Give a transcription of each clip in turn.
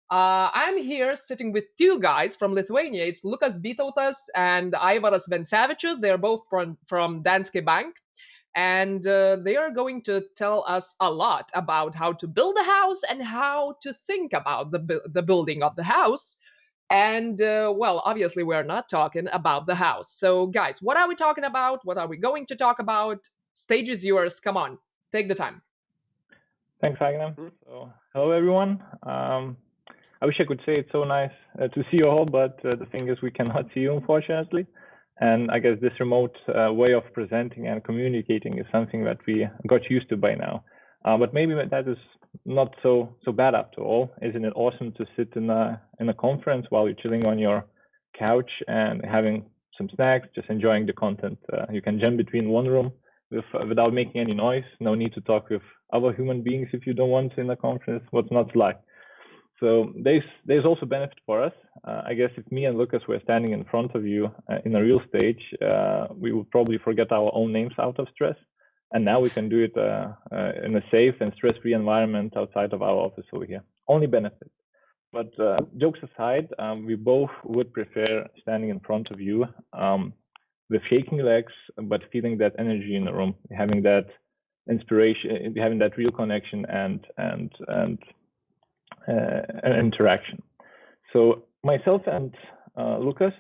I'm here sitting with two guys from Lithuania. It's Lukas Bytautas and Aivaras Vencevičius. They're both from Danske Bank. And they are going to tell us a lot about how to build a house and how to think about the building of the house. And well, obviously, we're not talking about the house. So, guys, what are we talking about? What are we going to talk about? Stage is yours. Come on, take the time. Thanks, Agnem. So, hello, everyone. I wish I could say it's so nice to see you all, but the thing is we cannot see you, unfortunately. And I guess this remote way of presenting and communicating is something that we got used to by now. But maybe that is not so bad after all. Isn't it awesome to sit in a conference while you're chilling on your couch and having some snacks, just enjoying the content? You can jump between one room without making any noise. No need to talk with other human beings if you don't want to in a conference. What's not like? So there's also benefit for us. I guess if me and Lukas were standing in front of you in a real stage, we would probably forget our own names out of stress. And now we can do it in a safe and stress-free environment outside of our office over here. Only benefit. But jokes aside, we both would prefer standing in front of you with shaking legs, but feeling that energy in the room, having that inspiration, having that real connection and interaction. So myself and Lukas,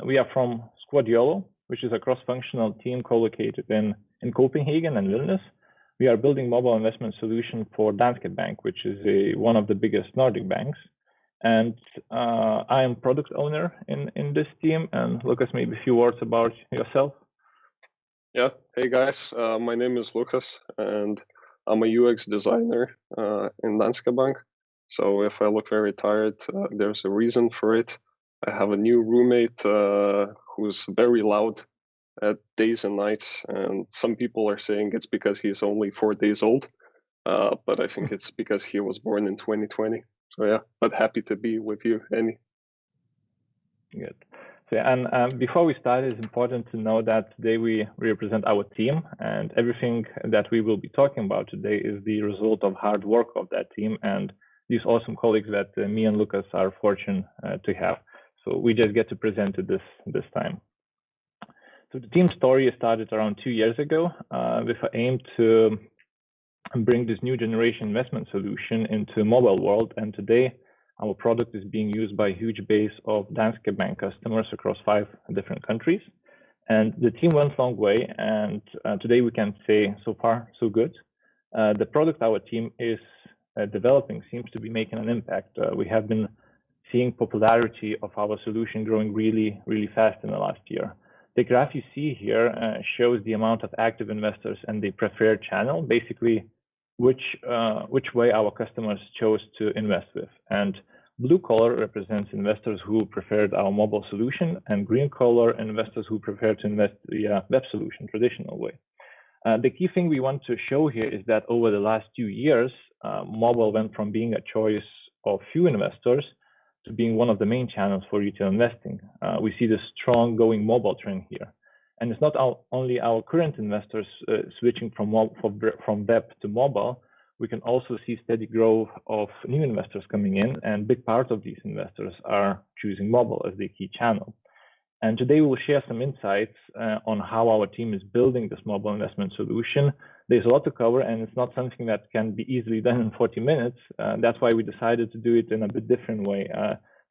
we are from Squad YOLO, which is a cross-functional team co-located in Copenhagen and Vilnius. We are building mobile investment solution for Danske Bank, which is one of the biggest Nordic banks. And I am product owner in this team. And Lukas, maybe a few words about yourself. Yeah. Hey guys, my name is Lukas, and I'm a UX designer in Danske Bank. So if I look very tired, there's a reason for it. I have a new roommate who's very loud at days and nights, and some people are saying it's because he's only 4 days old, but I think it's because he was born in 2020. So yeah, but happy to be with you, Annie. Good. So, and before we start, it's important to know that today we represent our team, and everything that we will be talking about today is the result of hard work of that team and these awesome colleagues that me and Lukas are fortunate to have. So we just get to present it this time. So the team story started around 2 years ago with an aim to bring this new generation investment solution into mobile world. And today our product is being used by a huge base of Danske Bank customers across 5 different countries. And the team went a long way. And today we can say so far, so good. The product our team is developing seems to be making an impact. We have been seeing popularity of our solution growing really, really fast in the last year. The graph you see here shows the amount of active investors and the preferred channel, basically which way our customers chose to invest with. And blue color represents investors who preferred our mobile solution, and green color investors who prefer to invest via web solution, traditional way. The key thing we want to show here is that over the last 2 years, mobile went from being a choice of few investors to being one of the main channels for retail investing. We see the strong going mobile trend here. And it's not only our current investors switching from web to mobile. We can also see steady growth of new investors coming in, and big part of these investors are choosing mobile as the key channel. And today we'll share some insights on how our team is building this mobile investment solution. There's a lot to cover, and it's not something that can be easily done in 40 minutes. That's why we decided to do it in a bit different way,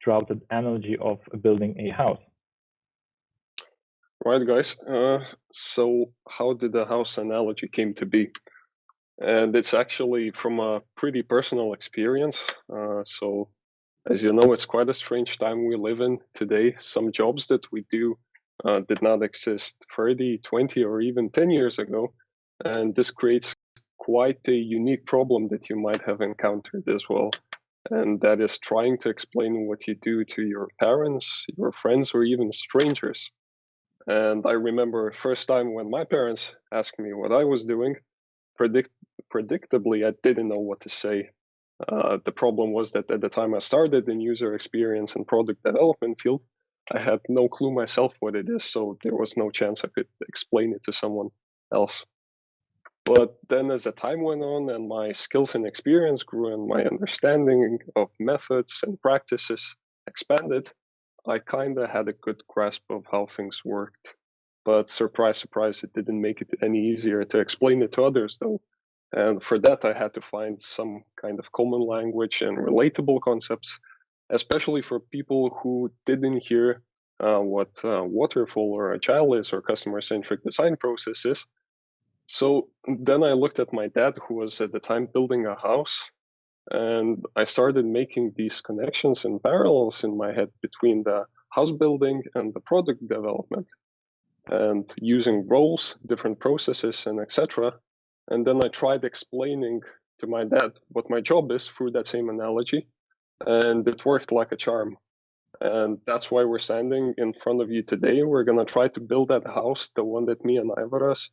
throughout the analogy of building a house. Right, guys. So how did the house analogy came to be? And it's actually from a pretty personal experience. So as you know, it's quite a strange time we live in today. Some jobs that we do did not exist 30, 20, or even 10 years ago. And this creates quite a unique problem that you might have encountered as well. And that is trying to explain what you do to your parents, your friends, or even strangers. And I remember first time when my parents asked me what I was doing, predictably, I didn't know what to say. The problem was that at the time I started in user experience and product development field, I had no clue myself what it is, so there was no chance I could explain it to someone else. But then as the time went on and my skills and experience grew and my understanding of methods and practices expanded, I kind of had a good grasp of how things worked. But surprise, surprise, it didn't make it any easier to explain it to others, though. And for that, I had to find some kind of common language and relatable concepts, especially for people who didn't hear what waterfall or agile is or customer-centric design process is. So then I looked at my dad, who was at the time building a house, and I started making these connections and parallels in my head between the house building and the product development, and using roles, different processes, and etc. And then I tried explaining to my dad what my job is through that same analogy, and it worked like a charm. And that's why we're standing in front of you today. We're going to try to build that house, the one that me and Aivaras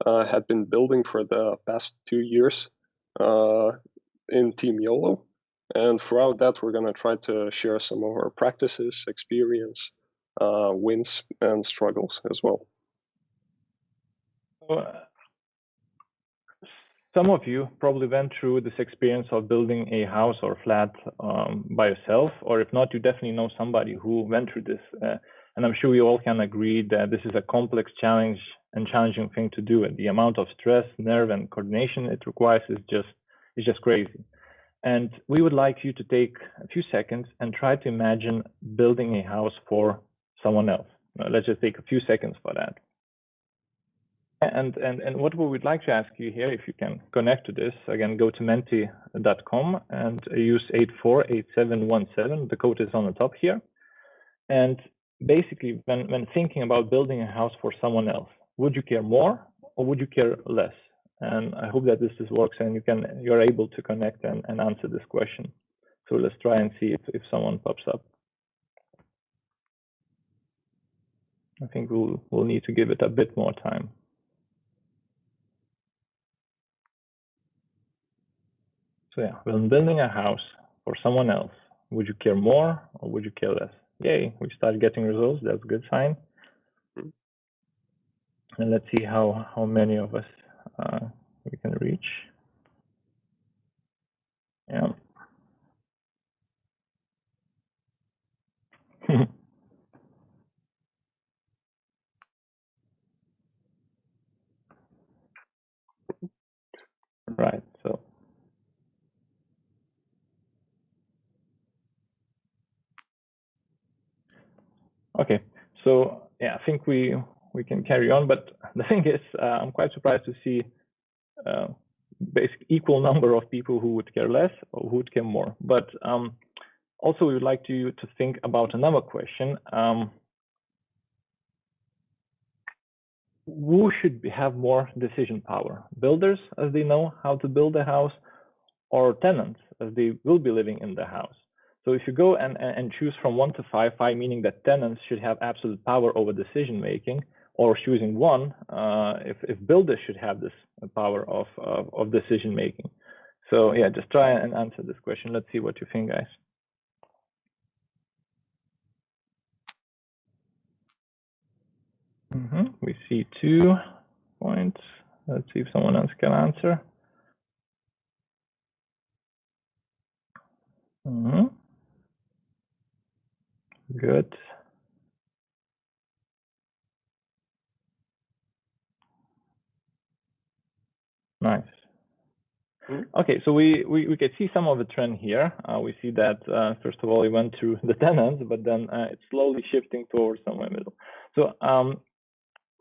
had been building for the past 2 years in Team YOLO. And throughout that, we're going to try to share some of our practices, experience, wins, and struggles as well. Some of you probably went through this experience of building a house or flat by yourself, or if not, you definitely know somebody who went through this. And I'm sure we all can agree that this is a complex challenge and challenging thing to do. And the amount of stress, nerve, and coordination it requires is just crazy. And we would like you to take a few seconds and try to imagine building a house for someone else. Now, let's just take a few seconds for that. And what we would like to ask you here, if you can connect to this, again, go to menti.com and use 848717. The code is on the top here. And basically, when thinking about building a house for someone else, would you care more or would you care less? And I hope that this works and you're able to connect and answer this question. So let's try and see if someone pops up. I think we'll need to give it a bit more time. So yeah, when building a house for someone else, would you care more or would you care less? Yay, we started getting results. That's a good sign. And let's see how many of us we can reach. Yeah. Right. So. Okay. So yeah, I think we can carry on. But the thing is, I'm quite surprised to see basically equal number of people who would care less or who would care more. But also, we would like you to think about another question. Who should have more decision power? Builders, as they know how to build a house, or tenants, as they will be living in the house? So if you go and choose from 1 to 5, 5 meaning that tenants should have absolute power over decision making, or choosing 1 if builders should have this power of decision making. So yeah, just try and answer this question. Let's see what you think, guys. We see 2 points. Let's see if someone else can answer. Good. Nice. Okay, so we can see some of the trend here. We see that first of all, we went through the tenants, but then it's slowly shifting towards somewhere middle. So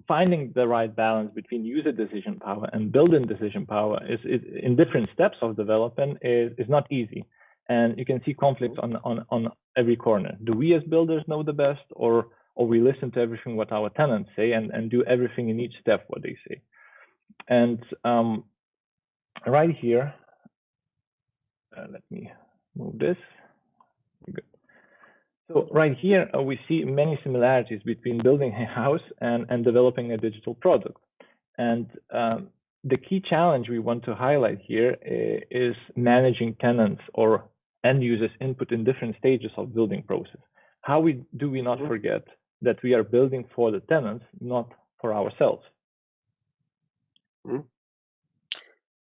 finding the right balance between user decision power and building decision power is in different steps of development is not easy. And you can see conflicts on every corner. Do we as builders know the best, or we listen to everything what our tenants say and do everything in each step what they say? And right here, let me move this. Good. So right here, we see many similarities between building a house and developing a digital product. And the key challenge we want to highlight here is managing tenants or end users' input in different stages of building process. How do we not forget that we are building for the tenants, not for ourselves?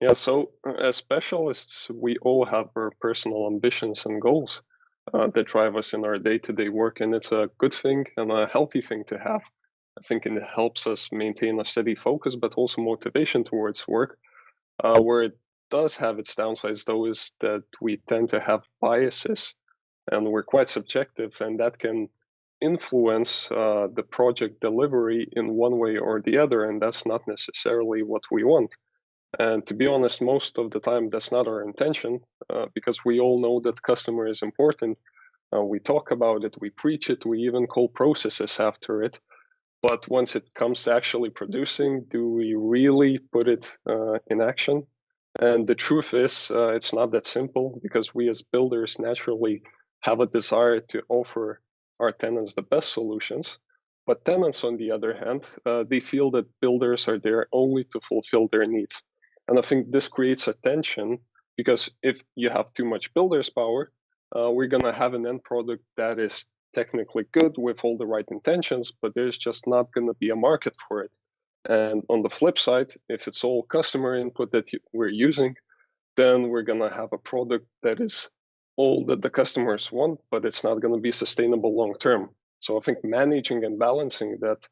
Yeah, so as specialists, we all have our personal ambitions and goals that drive us in our day-to-day work, and it's a good thing and a healthy thing to have. I think it helps us maintain a steady focus, but also motivation towards work. Where it does have its downsides, though, is that we tend to have biases, and we're quite subjective, and that can influence the project delivery in one way or the other, and that's not necessarily what we want. And to be honest, most of the time, that's not our intention because we all know that customer is important. We talk about it, we preach it, we even call processes after it. But once it comes to actually producing, do we really put it in action? And the truth is, it's not that simple because we as builders naturally have a desire to offer our tenants the best solutions. But tenants, on the other hand, they feel that builders are there only to fulfill their needs. And I think this creates a tension because if you have too much builder's power, we're going to have an end product that is technically good with all the right intentions, but there's just not going to be a market for it. And on the flip side, if it's all customer input that we're using, then we're going to have a product that is all that the customers want, but it's not going to be sustainable long term. So I think managing and balancing that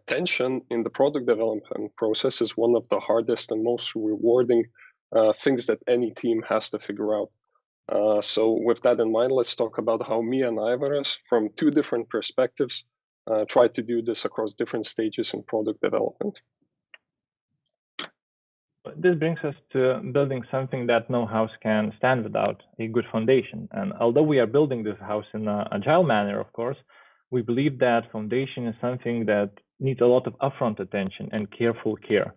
tension in the product development process is one of the hardest and most rewarding things that any team has to figure out. So with that in mind, let's talk about how me and Aivaras, from two different perspectives, try to do this across different stages in product development. This brings us to building something that no house can stand without, a good foundation. And although we are building this house in an agile manner, of course, we believe that foundation is something that needs a lot of upfront attention and careful care.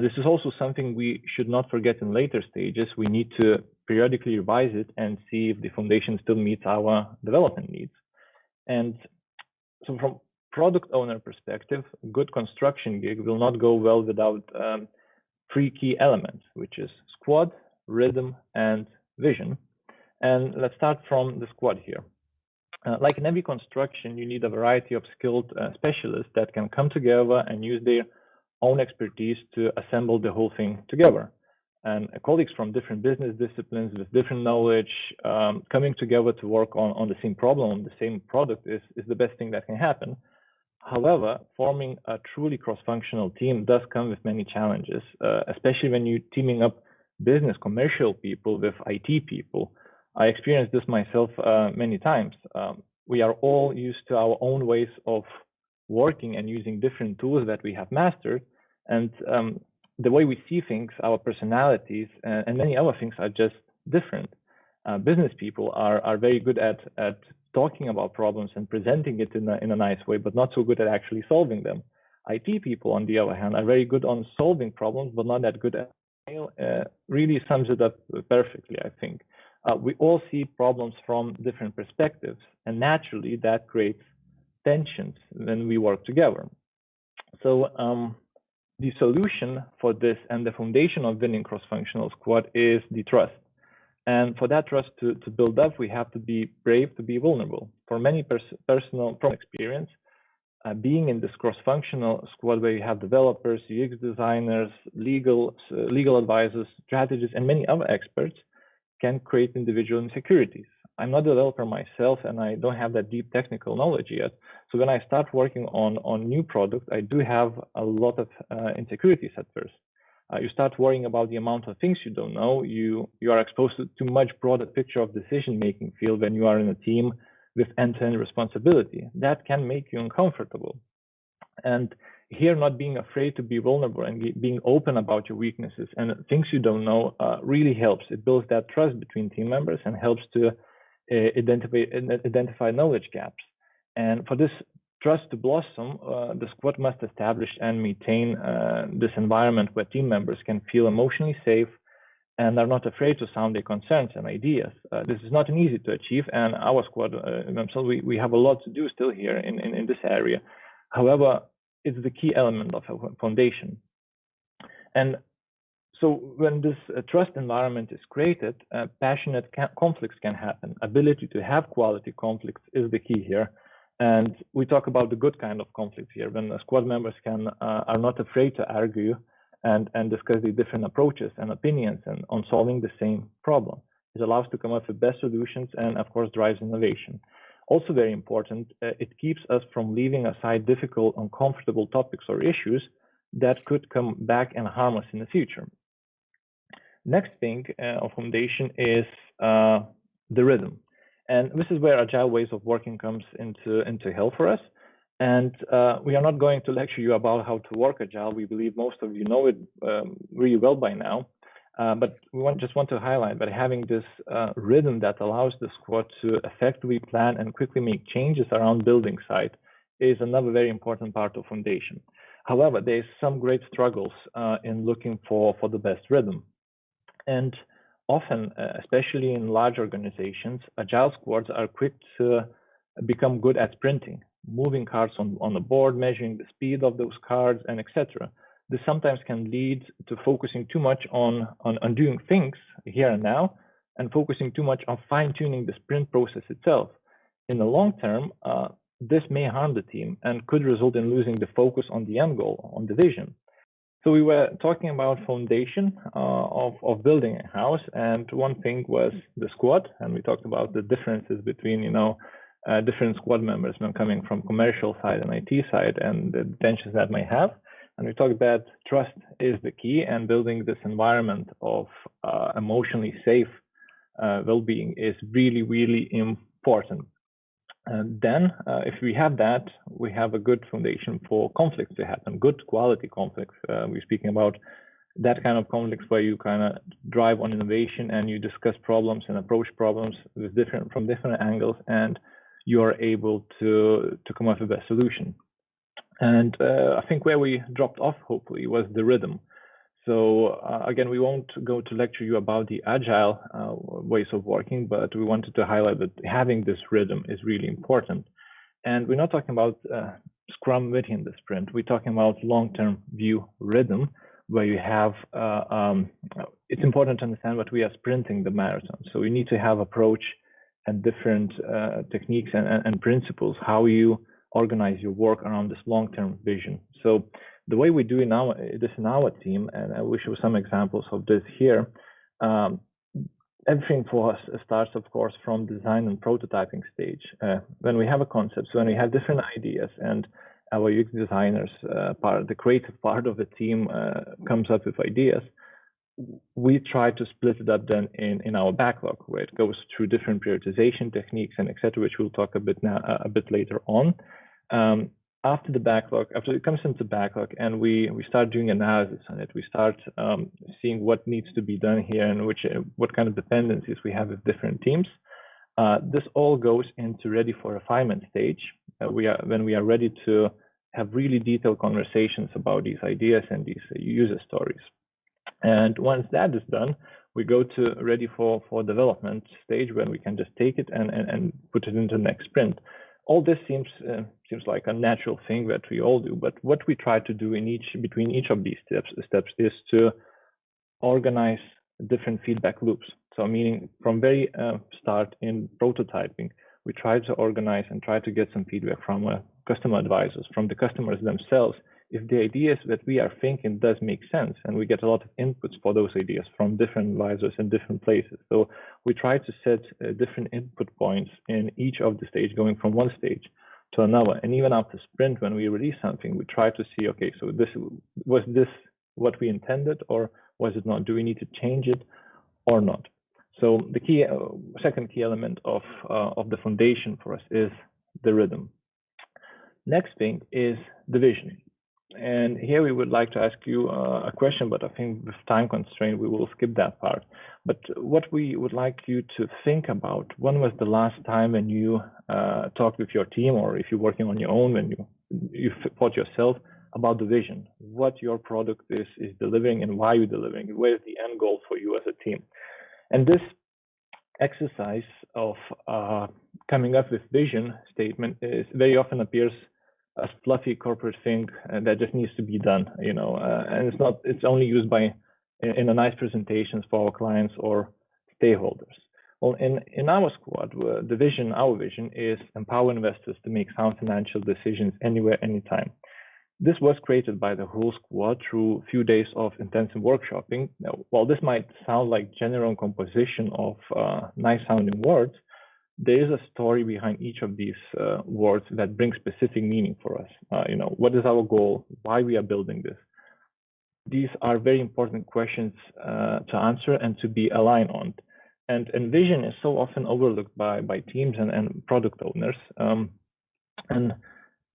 This is also something we should not forget in later stages. We need to periodically revise it and see if the foundation still meets our development needs. And so from product owner perspective, a good construction gig will not go well without three key elements, which is squad, rhythm, and vision. And let's start from the squad here. Like in every construction, you need a variety of skilled specialists that can come together and use their own expertise to assemble the whole thing together. And colleagues from different business disciplines with different knowledge coming together to work on the same problem, the same product is the best thing that can happen. However, forming a truly cross-functional team does come with many challenges, especially when you're teaming up business, commercial people with IT people. I experienced this myself many times. We are all used to our own ways of working and using different tools that we have mastered. And the way we see things, our personalities, and many other things are just different. Business people are very good at talking about problems and presenting it in a nice way, but not so good at actually solving them. IT people, on the other hand, are very good on solving problems, but not that good at really sums it up perfectly, I think. We all see problems from different perspectives, and naturally that creates tensions when we work together. So the solution for this and the foundation of winning cross-functional squad is the trust. And for that trust to build up, we have to be brave to be vulnerable. For many personal from experience, being in this cross-functional squad where you have developers, UX designers, legal advisors, strategists, and many other experts can create individual insecurities. I'm not a developer myself, and I don't have that deep technical knowledge yet. So when I start working on new products, I do have a lot of insecurities at first. You start worrying about the amount of things you don't know. You are exposed to much broader picture of decision-making field when you are in a team with end-to-end responsibility. That can make you uncomfortable. And here, not being afraid to be vulnerable and being open about your weaknesses and things you don't know really helps. It builds that trust between team members and helps to identify knowledge gaps. And for this trust to blossom, the squad must establish and maintain this environment where team members can feel emotionally safe and are not afraid to sound their concerns and ideas. This is not an easy to achieve, and our squad, so we have a lot to do still here in this area. However, it's the key element of a foundation. And so when this trust environment is created, passionate conflicts can happen. Ability to have quality conflicts is the key here. And we talk about the good kind of conflicts here, when squad members are not afraid to argue and discuss the different approaches and opinions and on solving the same problem. It allows to come up with best solutions and, of course, drives innovation. Also very important, it keeps us from leaving aside difficult, uncomfortable topics or issues that could come back and harm us in the future. Next thing of foundation is the rhythm. And this is where agile ways of working comes into help for us. And we are not going to lecture you about how to work agile. We believe most of you know it really well by now. But we just want to highlight that having this rhythm that allows the squad to effectively plan and quickly make changes around building site is another very important part of foundation. However, there's some great struggles in looking for the best rhythm. And often, especially in large organizations, agile squads are quick to become good at sprinting, moving cards on the board, measuring the speed of those cards, and etc. This sometimes can lead to focusing too much on doing things here and now, and focusing too much on fine-tuning the sprint process itself. In the long term, this may harm the team and could result in losing the focus on the end goal, on the vision. So we were talking about foundation of building a house, and one thing was the squad, and we talked about the differences between, different squad members when coming from commercial side and IT side and the tensions that may have. And we talked that trust is the key, and building this environment of emotionally safe well-being is really, really important. And then if we have that, we have a good foundation for conflicts to happen, good quality conflicts. We're speaking about that kind of conflicts where you kind of drive on innovation and you discuss problems and approach problems with from different angles, and you're able to come up with a solution. And I think where we dropped off, hopefully, was the rhythm. So again, we won't go to lecture you about the agile ways of working, but we wanted to highlight that having this rhythm is really important. And we're not talking about Scrum within the sprint. We're talking about long-term view rhythm, where you have, it's important to understand what we are sprinting the marathon. So we need to have approach and different techniques and principles, how you organize your work around this long-term vision. So the way we do this in our team, and I will show some examples of this here, everything for us starts, of course, from design and prototyping stage. When we have a concept, so when we have different ideas, and our UX designers, the creative part of the team comes up with ideas, we try to split it up then in our backlog, where it goes through different prioritization techniques and etc., which we'll talk a bit later on. After it comes into backlog, and we start doing analysis on it, we start seeing what needs to be done here and what kind of dependencies we have with different teams. This all goes into ready for refinement stage. When we are ready to have really detailed conversations about these ideas and these user stories. And once that is done, we go to ready for development stage, when we can just take it and put it into the next sprint. All this seems like a natural thing that we all do, but what we try to do between each of these steps is to organize different feedback loops. So meaning from very start in prototyping, we try to organize and try to get some feedback from customer advisors, from the customers themselves, if the ideas that we are thinking does make sense, and we get a lot of inputs for those ideas from different advisors in different places. So we try to set different input points in each of the stage, going from one stage to another. And even after sprint, when we release something, we try to see, okay, so was this what we intended, or was it not? Do we need to change it or not? So the second key element of the foundation for us is the rhythm. Next thing is the vision. And here we would like to ask you a question, but I think with time constraint, we will skip that part. But what we would like you to think about, when was the last time when you talked with your team, or if you're working on your own, when you thought yourself about the vision, what your product is delivering and why you're delivering, where's the end goal for you as a team. And this exercise of coming up with vision statement very often appears a fluffy corporate thing that just needs to be done, and it's only used in a nice presentations for our clients or stakeholders. Well, in our squad, our vision is empower investors to make sound financial decisions anywhere, anytime. This was created by the whole squad through a few days of intensive workshopping. Now, while this might sound like general composition of nice sounding words, there is a story behind each of these words that brings specific meaning for us. What is our goal? Why we are building this? These are very important questions to answer and to be aligned on. And vision is so often overlooked by teams and product owners. And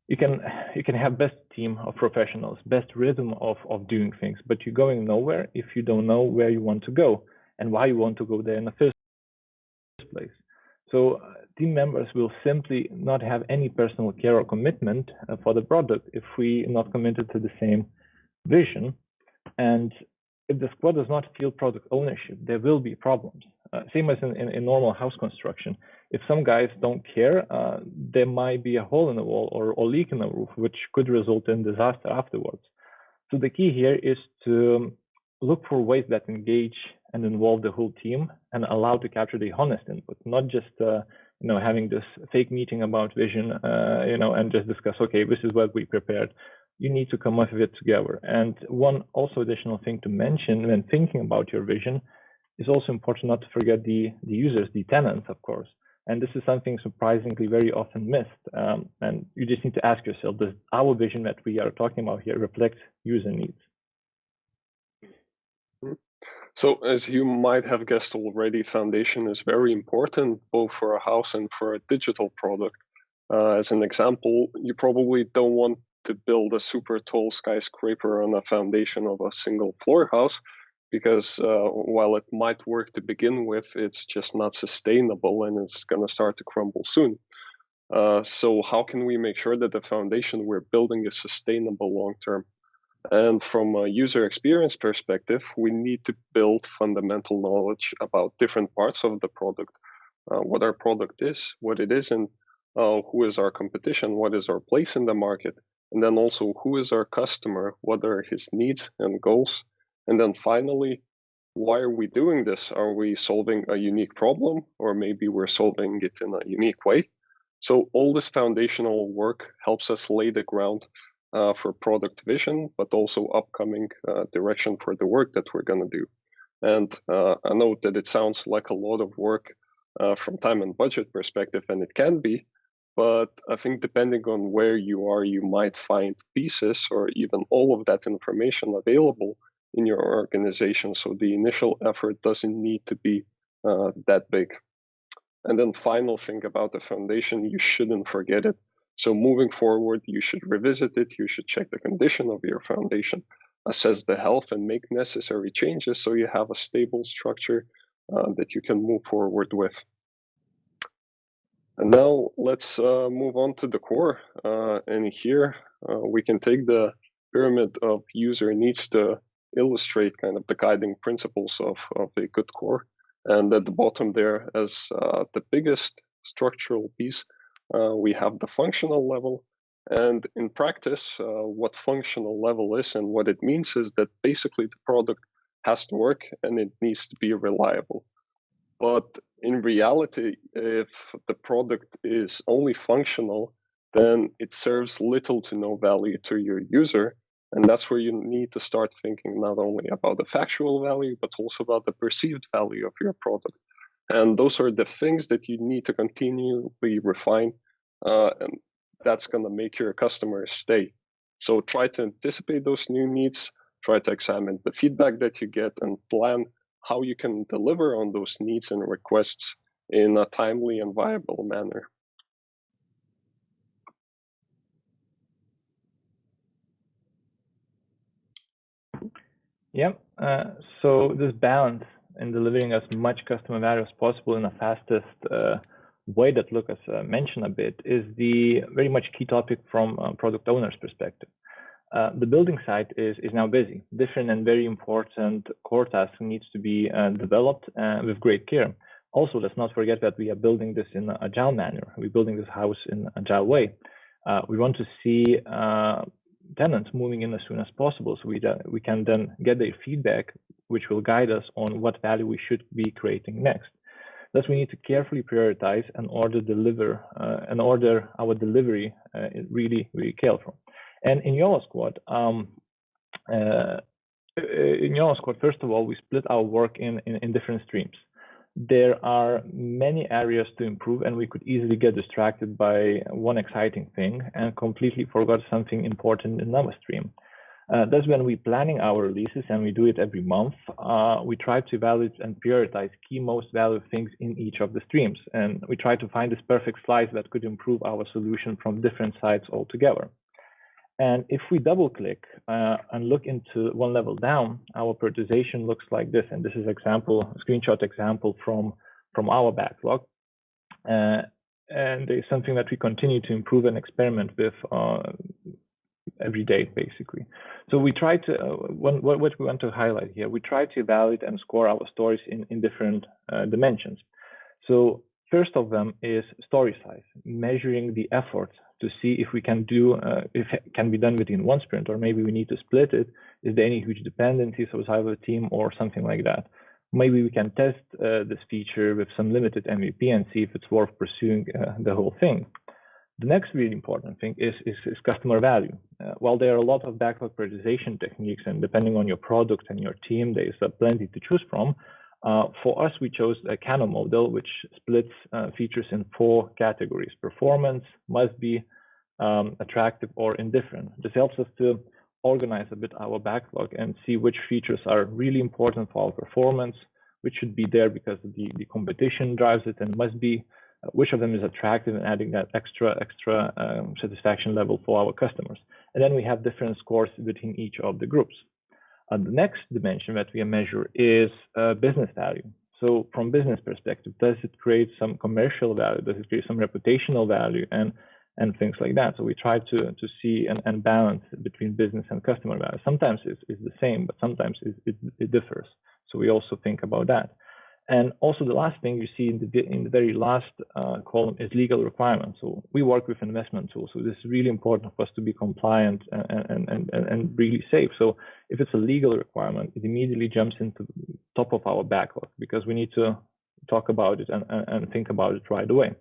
you can have best team of professionals, best rhythm of doing things, but you're going nowhere if you don't know where you want to go and why you want to go there in the first place. So team members will simply not have any personal care or commitment for the product if we are not committed to the same vision. And if the squad does not feel product ownership, there will be problems. Same as in normal house construction. If some guys don't care, there might be a hole in the wall or leak in the roof, which could result in disaster afterwards. So the key here is to look for ways that engage and involve the whole team and allow to capture the honest input, not just having this fake meeting about vision, and just discuss, okay, this is what we prepared. You need to come up with it together. And one also additional thing to mention when thinking about your vision is also important not to forget the users, the tenants, of course. And this is something surprisingly very often missed. And you just need to ask yourself, does our vision that we are talking about here reflect user needs? So as you might have guessed already, foundation is very important, both for a house and for a digital product. As an example, you probably don't want to build a super tall skyscraper on a foundation of a single floor house, because while it might work to begin with, it's just not sustainable and it's going to start to crumble soon. So how can we make sure that the foundation we're building is sustainable long term? And from a user experience perspective, we need to build fundamental knowledge about different parts of the product, what our product is, what it isn't, who is our competition, what is our place in the market, and then also who is our customer, what are his needs and goals. And then finally, why are we doing this? Are we solving a unique problem, or maybe we're solving it in a unique way? So all this foundational work helps us lay the ground for product vision, but also upcoming direction for the work that we're going to do. And I know that it sounds like a lot of work from time and budget perspective, and it can be, but I think depending on where you are, you might find pieces or even all of that information available in your organization. So the initial effort doesn't need to be that big. And then final thing about the foundation, you shouldn't forget it. So moving forward, you should revisit it. You should check the condition of your foundation, assess the health, and make necessary changes so you have a stable structure that you can move forward with. And now let's move on to the core. And here we can take the pyramid of user needs to illustrate kind of the guiding principles of a good core. And at the bottom there, as the biggest structural piece, we have the functional level. And in practice, what functional level is and what it means is that basically the product has to work and it needs to be reliable. But in reality, if the product is only functional, then it serves little to no value to your user. And that's where you need to start thinking not only about the factual value, but also about the perceived value of your product. And those are the things that you need to continually refine. And that's going to make your customers stay. So try to anticipate those new needs, try to examine the feedback that you get, and plan how you can deliver on those needs and requests in a timely and viable manner. Yeah, so this balance in delivering as much customer value as possible in the fastest way that Lukas mentioned a bit is the very much key topic from a product owner's perspective. The building site is now busy. Different and very important core task needs to be developed with great care. Also, let's not forget that we are building this in an agile manner. We're building this house in an agile way. We want to see tenants moving in as soon as possible, so we can then get their feedback, which will guide us on what value we should be creating next. Thus, we need to carefully prioritize and order our delivery really, really careful. And in YOLO Squad, first of all, we split our work in different streams. There are many areas to improve, and we could easily get distracted by one exciting thing and completely forgot something important in another stream. That's when we're planning our releases, and we do it every month. We try to evaluate and prioritize key most valuable things in each of the streams. And we try to find this perfect slice that could improve our solution from different sides altogether. And if we double click and look into one level down, our prioritization looks like this. And this is a screenshot example from our backlog. And it's something that we continue to improve and experiment with every day, basically. So we try to, what we want to highlight here, we try to evaluate and score our stories in different dimensions. So first of them is story size, measuring the effort to see if we can do, if it can be done within one sprint, or maybe we need to split it. Is there any huge dependencies of either team or something like that? Maybe we can test this feature with some limited MVP and see if it's worth pursuing the whole thing. The next really important thing is customer value. While there are a lot of backlog prioritization techniques, and depending on your product and your team, there is plenty to choose from. For us, we chose a Kano model, which splits features in 4 categories: performance, must be, attractive, or indifferent. This helps us to organize a bit our backlog and see which features are really important for our performance, which should be there because the competition drives it, and must be, which of them is attractive and adding that extra satisfaction level for our customers. And then we have different scores within each of the groups. The next dimension that we measure is business value. So from business perspective, does it create some commercial value? Does it create some reputational value and things like that? So we try to see and balance between business and customer value. Sometimes it's the same, but sometimes it differs. So we also think about that. And also the last thing you see in the very last column is legal requirements. So we work with investment tools. So this is really important for us to be compliant and really safe. So if it's a legal requirement, it immediately jumps into the top of our backlog because we need to talk about it and think about it right away.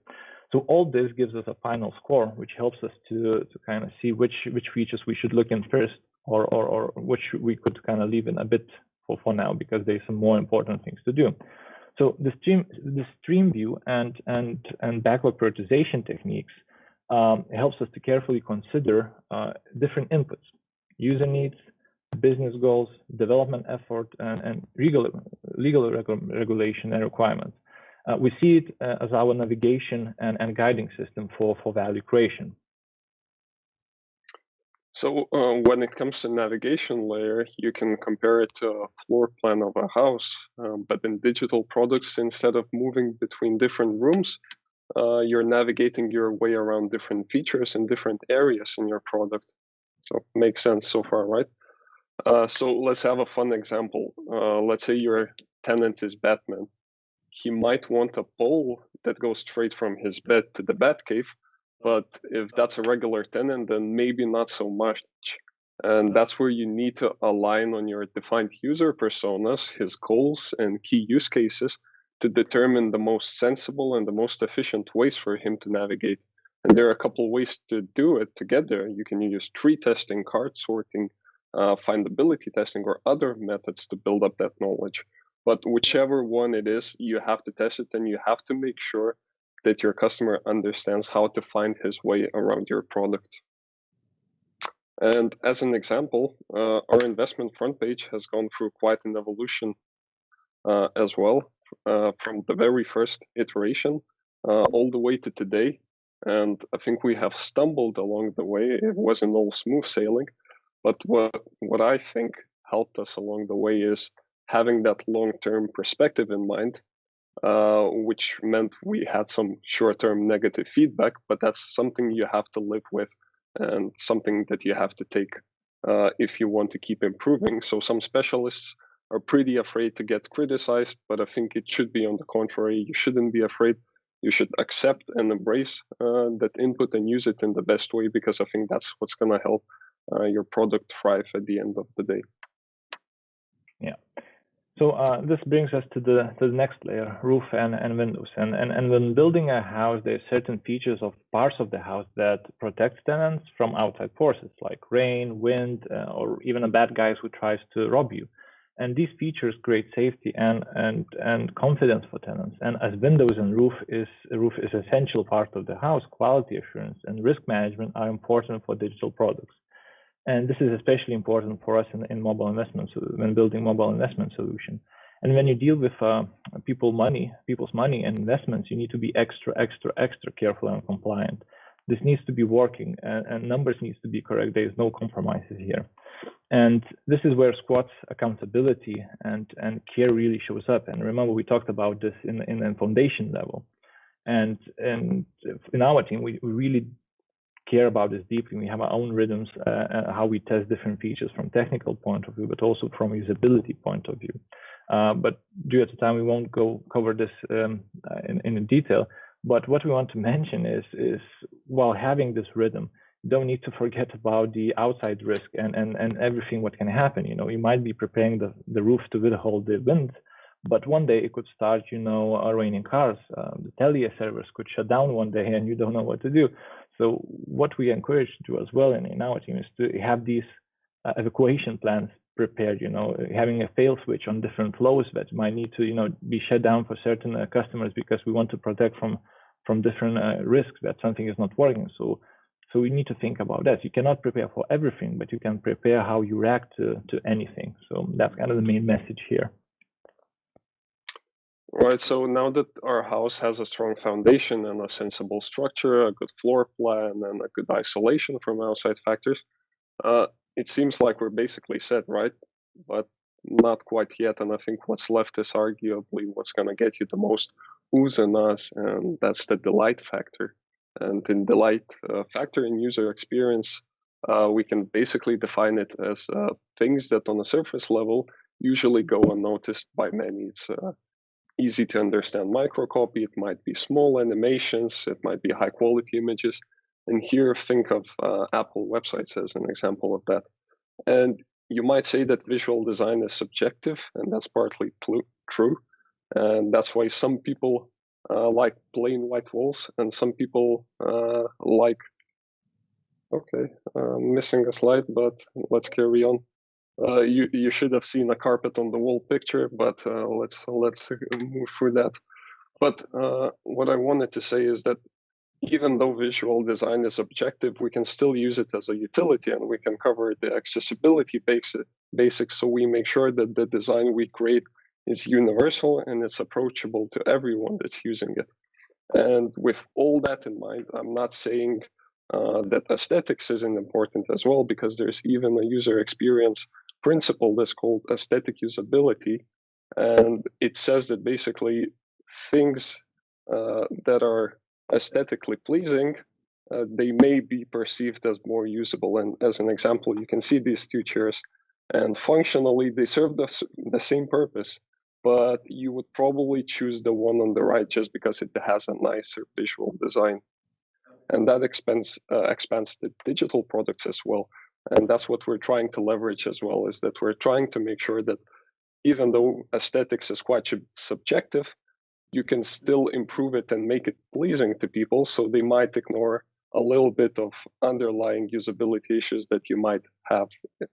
So all this gives us a final score, which helps us to kind of see which features we should look in first, or which we could kind of leave in a bit for now, because there's some more important things to do. So the stream view and backlog prioritization techniques helps us to carefully consider different inputs: user needs, business goals, development effort, and legal regulation and requirements. We see it as our navigation and guiding system for value creation. So when it comes to navigation layer, you can compare it to a floor plan of a house, but in digital products, instead of moving between different rooms, you're navigating your way around different features and different areas in your product. So makes sense so far, right? So let's have a fun example. Let's say your tenant is Batman. He might want a pole that goes straight from his bed to the Batcave, but if that's a regular tenant, then maybe not so much. And that's where you need to align on your defined user personas, his goals and key use cases, to determine the most sensible and the most efficient ways for him to navigate. And there are a couple of ways to do it to get there. You can use tree testing, card sorting, findability testing, or other methods to build up that knowledge. But whichever one it is, you have to test it, and you have to make sure that your customer understands how to find his way around your product. And as an example, our investment front page has gone through quite an evolution as well, from the very first iteration all the way to today. And I think we have stumbled along the way. It wasn't all smooth sailing, but what I think helped us along the way is having that long-term perspective in mind, which meant we had some short-term negative feedback, but that's something you have to live with and something that you have to take if you want to keep improving. So some specialists are pretty afraid to get criticized, but I think it should be on the contrary. You shouldn't be afraid. You should accept and embrace that input and use it in the best way, because I think that's what's going to help your product thrive at the end of the day. Yeah. So this brings us to the next layer, roof and windows. And when building a house, there are certain features of parts of the house that protect tenants from outside forces like rain, wind, or even a bad guy who tries to rob you. And these features create safety and confidence for tenants. And as windows and roof is essential part of the house, quality assurance and risk management are important for digital products. And this is especially important for us in mobile investments, when building mobile investment solution. And when you deal with people's money and investments, you need to be extra careful and compliant. This needs to be working, and numbers needs to be correct. There is no compromises here. And this is where Squad's accountability and care really shows up. And remember, we talked about this in a foundation level. And in our team, we really care about this deeply. We have our own rhythms, how we test different features from technical point of view, but also from usability point of view. But due to time, we won't cover this in detail. But what we want to mention is while having this rhythm, you don't need to forget about the outside risk and everything what can happen. You know, you might be preparing the roof to withhold the wind, but one day it could start, raining cars. The tele servers could shut down one day and you don't know what to do. So what we encourage to do as well in our team is to have these evacuation plans prepared, having a fail switch on different flows that might need to, be shut down for certain customers because we want to protect from different risks that something is not working. So we need to think about that. You cannot prepare for everything, but you can prepare how you react to anything. So that's kind of the main message here. Right, so now that our house has a strong foundation and a sensible structure, a good floor plan, and a good isolation from outside factors, it seems like we're basically set, right? But not quite yet, and I think what's left is arguably what's going to get you the most oohs and ahs, and that's the delight factor. And in delight factor in user experience, we can basically define it as things that on a surface level usually go unnoticed by many. It's easy to understand microcopy, it might be small animations, it might be high quality images. And here, think of Apple websites as an example of that. And you might say that visual design is subjective, and that's partly true. And that's why some people like plain white walls, and some people like, missing a slide, but let's carry on. You should have seen a carpet on the wall picture, but let's move through that. But what I wanted to say is that even though visual design is objective, we can still use it as a utility, and we can cover the accessibility basics, so we make sure that the design we create is universal and it's approachable to everyone that's using it. And with all that in mind, I'm not saying that aesthetics isn't important as well, because there's even a user experience principle that's called aesthetic usability. And it says that basically things that are aesthetically pleasing, they may be perceived as more usable. And as an example, you can see these two chairs, and functionally they serve the same purpose, but you would probably choose the one on the right just because it has a nicer visual design. And that expands the digital products as well. And that's what we're trying to leverage as well, is that we're trying to make sure that even though aesthetics is quite subjective, you can still improve it and make it pleasing to people, so they might ignore a little bit of underlying usability issues that you might have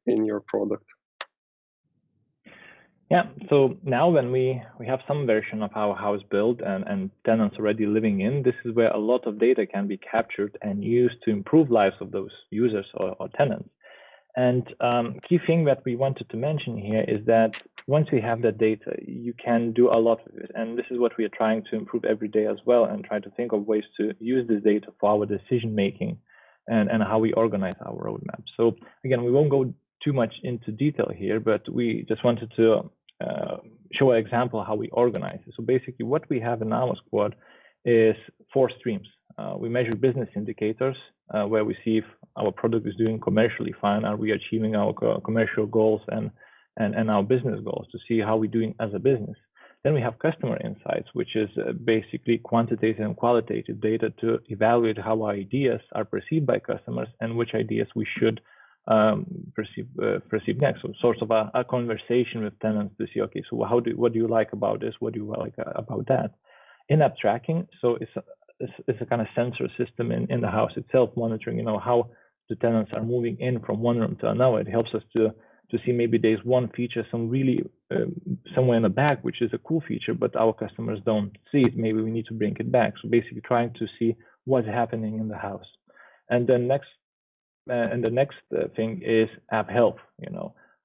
in your product. Yeah, so now when we have some version of our house built and tenants already living in, this is where a lot of data can be captured and used to improve lives of those users or tenants. And key thing that we wanted to mention here is that once we have that data, you can do a lot with it. And this is what we are trying to improve every day as well, and try to think of ways to use this data for our decision making and how we organize our roadmap. So again, we won't go too much into detail here, but we just wanted to show an example how we organize it. So basically what we have in our squad is 4 streams. We measure business indicators where we see if our product is doing commercially fine, are we achieving our commercial goals and our business goals, to see how we're doing as a business. Then we have customer insights, which is basically quantitative and qualitative data to evaluate how our ideas are perceived by customers and which ideas we should perceive next. So sort of a conversation with tenants to see, okay, so what do you like about this? What do you like about that? In-app tracking, so it's a kind of sensor system in the house itself, monitoring, how the tenants are moving in from one room to another. It helps us to see maybe there's one feature, somewhere in the back, which is a cool feature, but our customers don't see it. Maybe we need to bring it back. So basically trying to see what's happening in the house. And then the next thing is app health.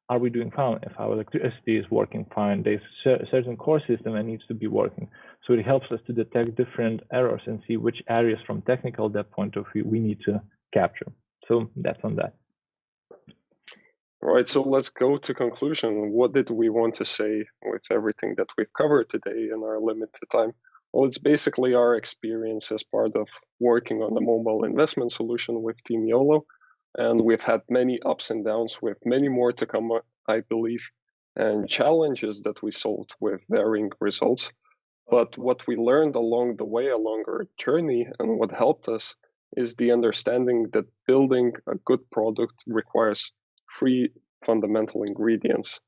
Are we doing fine? If our electricity is working fine, there's a certain core system that needs to be working. So it helps us to detect different errors and see which areas from technical depth point of view we need to capture. So that's on that. All right, so let's go to conclusion. What did we want to say with everything that we've covered today in our limited time? Well, it's basically our experience as part of working on the mobile investment solution with Team YOLO. And we've had many ups and downs with many more to come, I believe, and challenges that we solved with varying results. But what we learned along the way, along our journey, and what helped us is the understanding that building a good product requires three fundamental ingredients.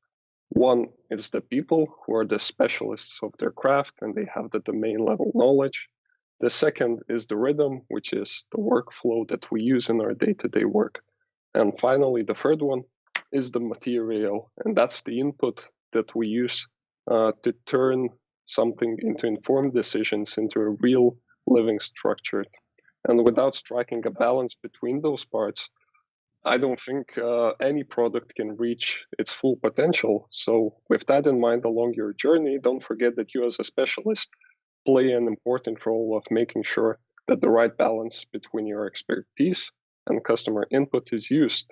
One is the people who are the specialists of their craft and they have the domain level knowledge. The second is the rhythm, which is the workflow that we use in our day-to-day work. And finally, the third one is the material, and that's the input that we use to turn something into informed decisions into a real living structure. And without striking a balance between those parts, I don't think any product can reach its full potential. So with that in mind along your journey, don't forget that you as a specialist play an important role of making sure that the right balance between your expertise and customer input is used.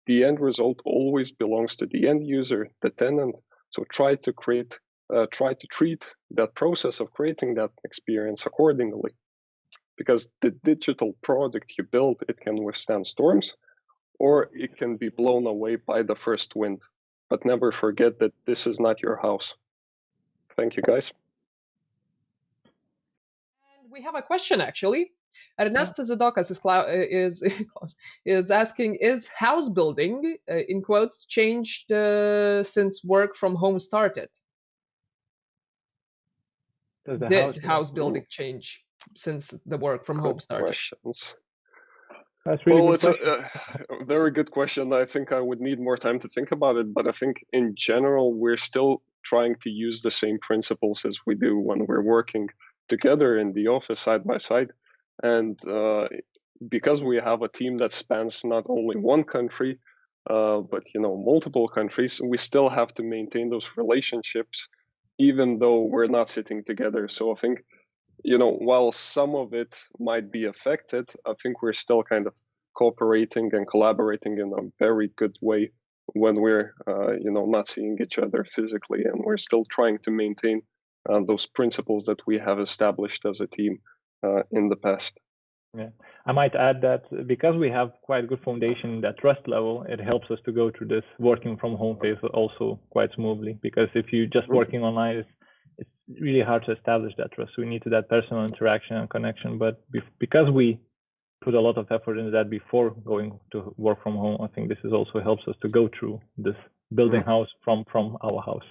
The end result always belongs to the end user, the tenant. So try to treat that process of creating that experience accordingly. Because the digital product you build, it can withstand storms, or it can be blown away by the first wind. But never forget that this is not your house. Thank you, guys. And we have a question, actually. Ernestas Zidokas is asking, is house building, in quotes, changed since work from home started? Did house building change since the work from home started? Questions. That's really well, it's a very good question. I think I would need more time to think about it, but I think in general, we're still trying to use the same principles as we do when we're working together in the office side by side. And because we have a team that spans not only one country, but multiple countries, we still have to maintain those relationships, even though we're not sitting together. So I think, while some of it might be affected, I think we're still kind of cooperating and collaborating in a very good way when we're, not seeing each other physically, and we're still trying to maintain those principles that we have established as a team in the past. Yeah, I might add that because we have quite a good foundation, that trust level, it helps us to go through this working from home phase also quite smoothly. Because if you're just working online, it's really hard to establish that trust. So we need that personal interaction and connection. But because we put a lot of effort into that before going to work from home, I think this is also helps us to go through this building house from our house.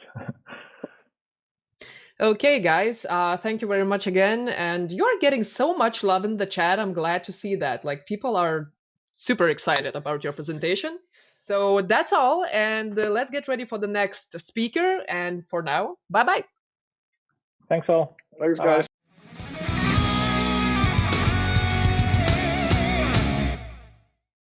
Okay, guys, thank you very much again. And you're getting so much love in the chat. I'm glad to see that. Like, people are super excited about your presentation. So that's all. And let's get ready for the next speaker. And for now, bye-bye. Thanks all. Thanks, guys.